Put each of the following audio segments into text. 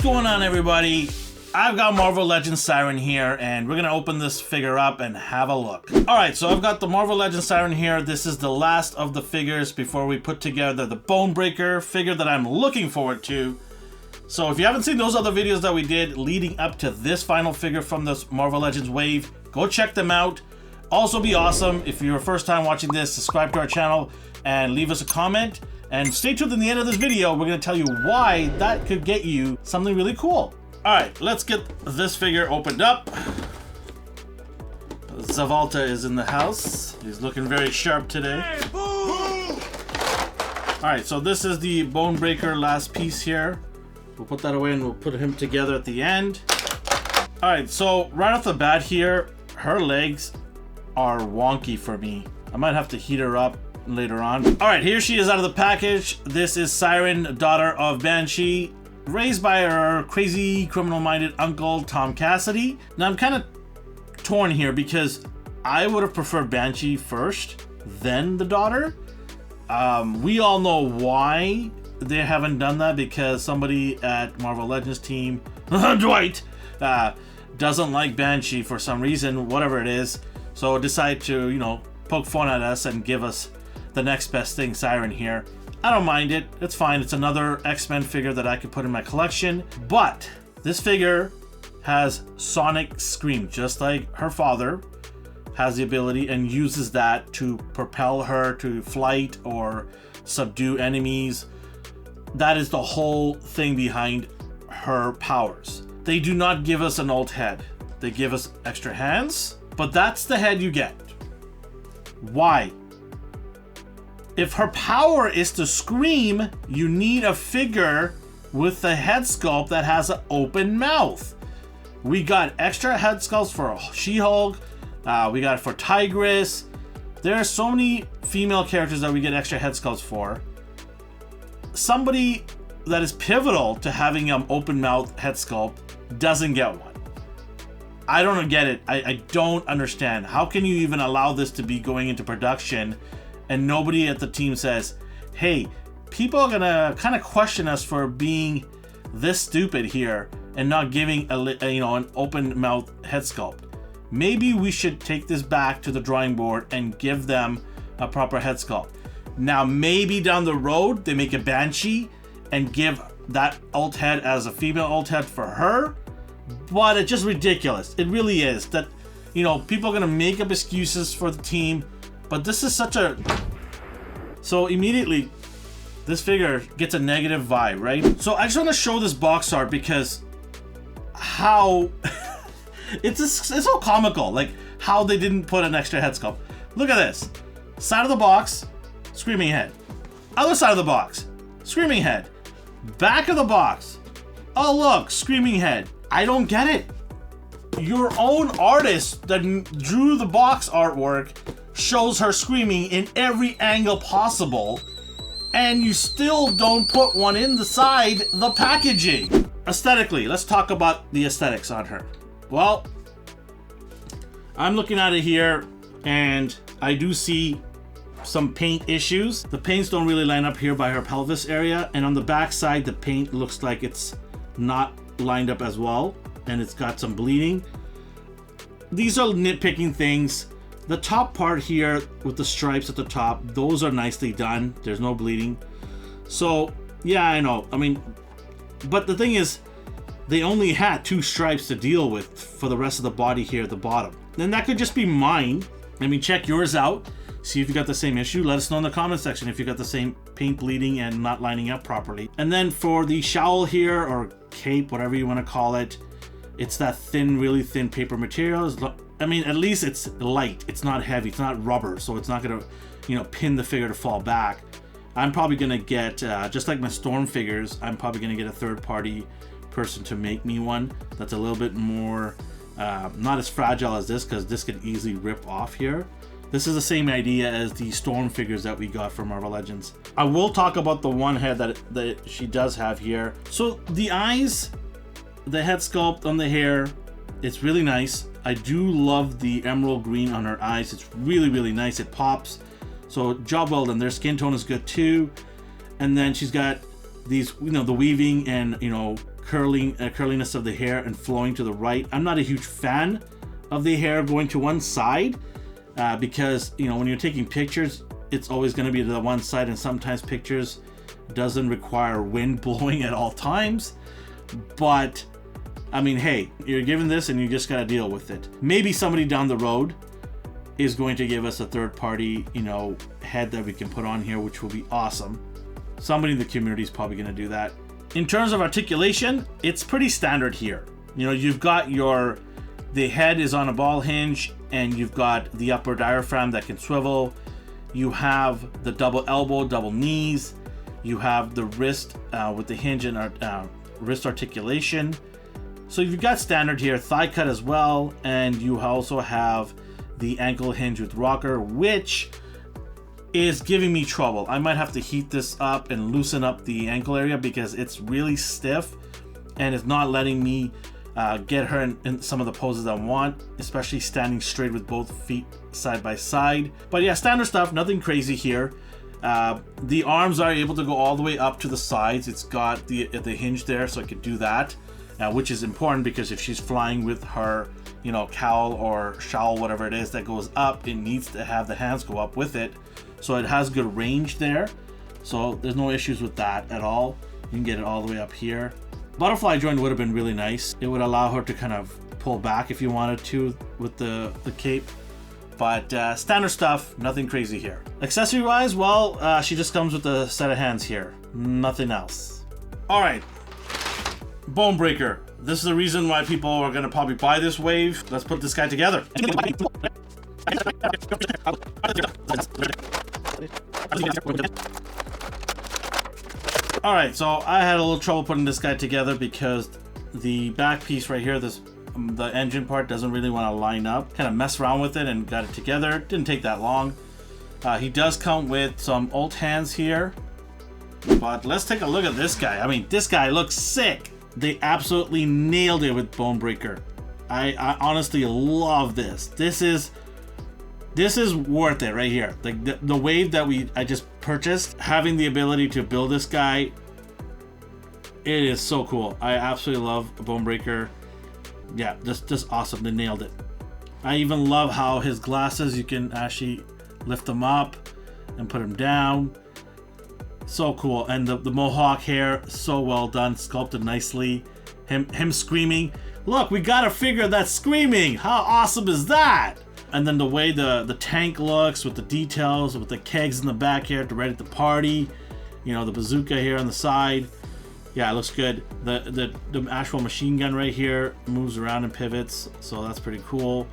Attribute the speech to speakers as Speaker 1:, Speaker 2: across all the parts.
Speaker 1: What's going on, everybody? I've got Marvel Legends Siryn here, and we're gonna open this figure up and have a look. Alright, so I've got the Marvel Legends Siryn here. This is the last of the figures before we put together the Bonebreaker figure that I'm looking forward to. So if you haven't seen those other videos that we did leading up to this final figure from this Marvel Legends wave, go check them out. Also be awesome, if you're a first time watching this, subscribe to our channel and leave us a comment. And stay tuned in the end of this video, we're gonna tell you why that could get you something really cool. Alright, let's get this figure opened up. Zavalta is in the house. He's looking very sharp today. Alright, so this is the Bonebreaker last piece here. We'll put that away and we'll put him together at the end. Alright, so right off the bat here, her legs are wonky for me. I might have to heat her up later on. Alright, here she is out of the package. This is Siryn, daughter of Banshee, raised by her crazy criminal-minded uncle, Tom Cassidy. Now I'm kind of torn here because I would have preferred Banshee first, then the daughter. We all know why they haven't done that, because somebody at Marvel Legends team, Dwight, doesn't like Banshee for some reason, whatever it is. So decide to, you know, poke fun at us and give us the next best thing, Siryn here. I don't mind it. It's fine. It's another X-Men figure that I could put in my collection. But this figure has Sonic Scream, just like her father has the ability and uses that to propel her to flight or subdue enemies. That is the whole thing behind her powers. They do not give us an alt head. They give us extra hands, but that's the head you get. Why? If her power is to scream, you need a figure with a head sculpt that has an open mouth. We got extra head sculpts for She-Hulk. We got it for Tigress. There are so many female characters that we get extra head sculpts for. Somebody that is pivotal to having an open mouth head sculpt doesn't get one. I don't get it. I don't understand. How can you even allow this to be going into production and nobody at the team says, hey, people are gonna kind of question us for being this stupid here and not giving an open mouth head sculpt. Maybe we should take this back to the drawing board and give them a proper head sculpt. Now maybe down the road they make a Banshee and give that alt head as a female alt head for her, but it's just ridiculous. It really is. That, you know, people are gonna make up excuses for the team, but this is such a... So immediately, this figure gets a negative vibe, right? So I just want to show this box art because how... it's so comical, like how they didn't put an extra head sculpt. Look at this. Side of the box, screaming head. Other side of the box, screaming head. Back of the box, oh look, screaming head. I don't get it. Your own artist that drew the box artwork shows her screaming in every angle possible, and you still don't put one inside the packaging. Aesthetically, let's talk about the aesthetics on her. Well, I'm looking at it here and I do see some paint issues. The paints don't really line up here by her pelvis area, and on the back side the paint looks like it's not lined up as well, and it's got some bleeding. These are nitpicking things. The top part here with the stripes at the top, those are nicely done. There's no bleeding. So yeah, I know. I mean, but the thing is, they only had 2 stripes to deal with for the rest of the body here at the bottom. And that could just be mine. I mean, check yours out. See if you got the same issue. Let us know in the comment section if you got the same paint bleeding and not lining up properly. And then for the shawl here, or cape, whatever you want to call it, it's that thin, really thin paper material. I mean, at least it's light. It's not heavy. It's not rubber, so it's not gonna, you know, pin the figure to fall back. I'm probably gonna get, just like my Storm figures, I'm probably gonna get a third-party person to make me one that's a little bit more, not as fragile as this, because this could easily rip off here. This is the same idea as the Storm figures that we got from Marvel Legends. I will talk about the one head that she does have here. So the eyes, the head sculpt on the hair, it's really nice. I do love the emerald green on her eyes. It's really, really nice. It pops. So job well done. Their skin tone is good too. And then she's got these, you know, the weaving and, you know, curliness of the hair and flowing to the right. I'm not a huge fan of the hair going to one side because, you know, when you're taking pictures, it's always going to be to the one side, and sometimes pictures doesn't require wind blowing at all times. But I mean, hey, you're given this and you just got to deal with it. Maybe somebody down the road is going to give us a third party, you know, head that we can put on here, which will be awesome. Somebody in the community is probably going to do that. In terms of articulation, it's pretty standard here. You know, you've got the head is on a ball hinge, and you've got the upper diaphragm that can swivel. You have the double elbow, double knees. You have the wrist with the hinge and wrist articulation. So you've got standard here, thigh cut as well, and you also have the ankle hinge with rocker, which is giving me trouble. I might have to heat this up and loosen up the ankle area because it's really stiff and it's not letting me get her in some of the poses I want, especially standing straight with both feet side by side. But yeah, standard stuff, nothing crazy here. The arms are able to go all the way up to the sides. It's got the hinge there, so I could do that, which is important because if she's flying with her, you know, cowl or shawl, whatever it is that goes up, it needs to have the hands go up with it. So it has good range there. So there's no issues with that at all. You can get it all the way up here. Butterfly joint would have been really nice. It would allow her to kind of pull back if you wanted to with the cape. But standard stuff, nothing crazy here. Accessory wise, well, she just comes with a set of hands here. Nothing else. All right, Bonebreaker. This is the reason why people are gonna probably buy this wave. Let's put this guy together. All right, so I had a little trouble putting this guy together because the back piece right here, the engine part doesn't really want to line up. Kind of messed around with it and got it together. Didn't take that long. He does come with some old hands here, but let's take a look at this guy. I mean, this guy looks sick. They absolutely nailed it with Bonebreaker. I honestly love this. This is worth it right here. Like the wave that I just purchased, having the ability to build this guy, it is so cool. I absolutely love Bonebreaker. Yeah, just awesome. They nailed it. I even love how his glasses, you can actually lift them up and put them down. So cool. And the mohawk hair, so well done, sculpted nicely. Him screaming. Look, we got a figure that's screaming. How awesome is that? And then the way the tank looks with the details, with the kegs in the back here to ready to party. You know, the bazooka here on the side. Yeah, it looks good. The actual machine gun right here moves around and pivots, so that's pretty cool.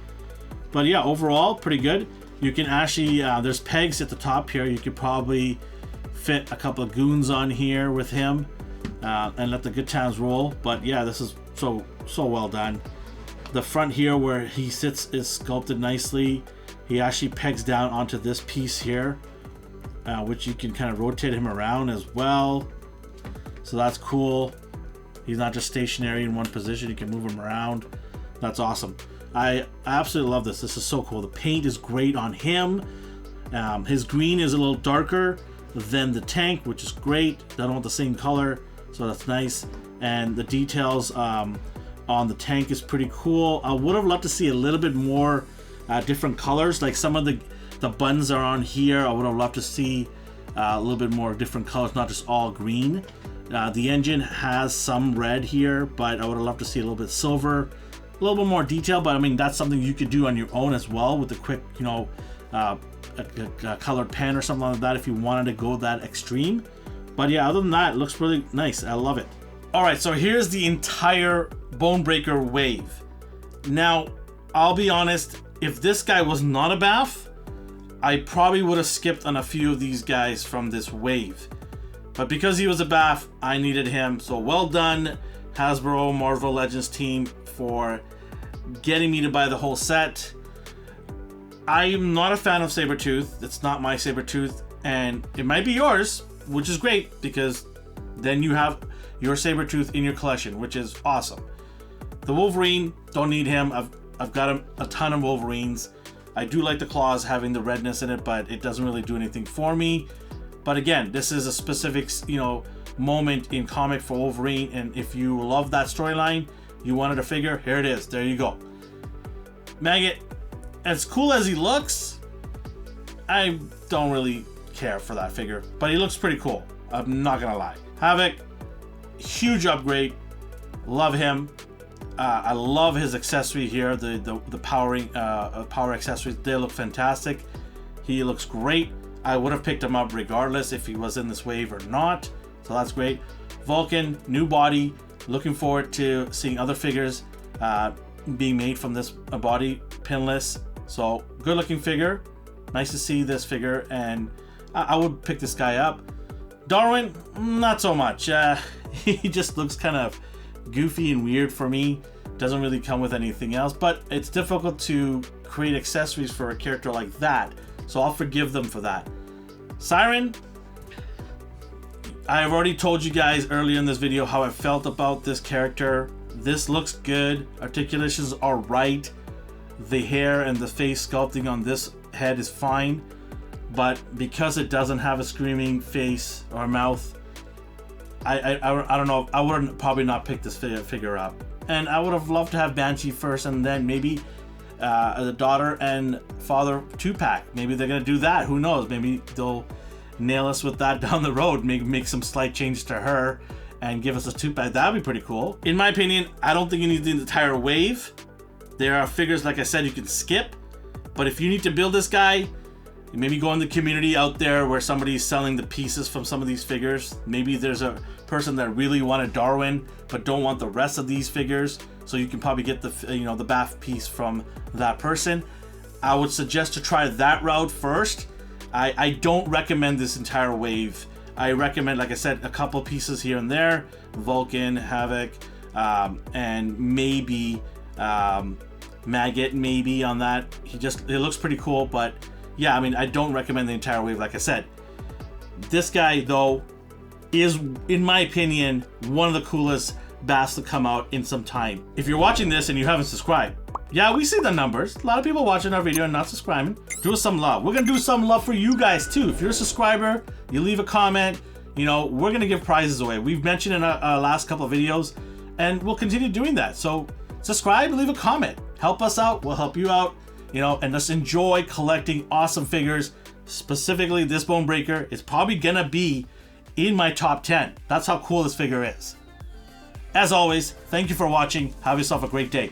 Speaker 1: But yeah, overall, pretty good. You can actually, there's pegs at the top here. You could probably fit a couple of goons on here with him and let the good times roll. But yeah, this is so well done. The front here where he sits is sculpted nicely. He actually pegs down onto this piece here, which you can kind of rotate him around as well. So that's cool. He's not just stationary in one position. You can move him around. That's awesome. I absolutely love this. This is so cool. The paint is great on him. His green is a little darker than the tank, which is great. They don't want the same color, so that's nice. And the details on the tank is pretty cool. I would have loved to see a little bit more different colors. Like some of the buttons are on here. I would have loved to see a little bit more different colors, not just all green. The engine has some red here, but I would have loved to see a little bit silver, a little bit more detail. But I mean, that's something you could do on your own as well with a quick, you know, a colored pen or something like that if you wanted to go that extreme. But yeah, other than that, it looks really nice. I love it. All right, so here's the entire Bonebreaker wave. Now, I'll be honest, if this guy was not a BAF, I probably would have skipped on a few of these guys from this wave. But because he was a BAF, I needed him. So well done, Hasbro Marvel Legends team, for getting me to buy the whole set. I'm not a fan of Sabretooth. It's not my Sabretooth, and it might be yours, which is great because then you have your Sabretooth in your collection, which is awesome. The Wolverine, don't need him. I've got a ton of Wolverines. I do like the claws having the redness in it, but it doesn't really do anything for me. But again, this is a specific, you know, moment in comic for Wolverine, and if you love that storyline, you wanted a figure, here it is. There you go. Maggot, as cool as he looks, I don't really care for that figure, but he looks pretty cool. I'm not gonna lie. Havoc, huge upgrade. Love him. I love his accessory here. The power accessories, they look fantastic. He looks great. I would have picked him up regardless if he was in this wave or not. So that's great. Vulcan, new body. Looking forward to seeing other figures being made from this body, pinless. So good looking figure. Nice to see this figure, and I would pick this guy up. Darwin, not so much. He just looks kind of goofy and weird for me. Doesn't really come with anything else, but it's difficult to create accessories for a character like that, so I'll forgive them for that. Siryn, I have already told you guys earlier in this video how I felt about this character. This looks good. Articulations are right. The hair and the face sculpting on this head is fine, but because it doesn't have a screaming face or mouth, I don't know. I would probably not pick this figure up. And I would have loved to have Banshee first, and then maybe the daughter and father 2-pack. Maybe they're gonna do that. Who knows? Maybe they'll nail us with that down the road. Make some slight changes to her and give us a 2-pack. That'd be pretty cool. In my opinion, I don't think you need the entire wave. There are figures, like I said, you can skip. But if you need to build this guy, maybe go in the community out there where somebody's selling the pieces from some of these figures. Maybe there's a person that really wanted Darwin but don't want the rest of these figures, so you can probably get the the BAF piece from that person. I would suggest to try that route first. I don't recommend this entire wave. I recommend, like I said, a couple pieces here and there. Vulcan, Havoc, and maybe Maggot maybe on that. It looks pretty cool, but yeah, I mean, I don't recommend the entire wave, like I said. This guy, though, is, in my opinion, one of the coolest BAFs to come out in some time. If you're watching this and you haven't subscribed, yeah, we see the numbers. A lot of people watching our video and not subscribing. Do us some love. We're gonna do some love for you guys too. If you're a subscriber, you leave a comment, we're gonna give prizes away. We've mentioned in our last couple of videos, and we'll continue doing that. So subscribe, leave a comment. Help us out, we'll help you out. And just enjoy collecting awesome figures. Specifically, this Bonebreaker is probably gonna be in my top 10. That's how cool this figure is. As always, thank you for watching. Have yourself a great day.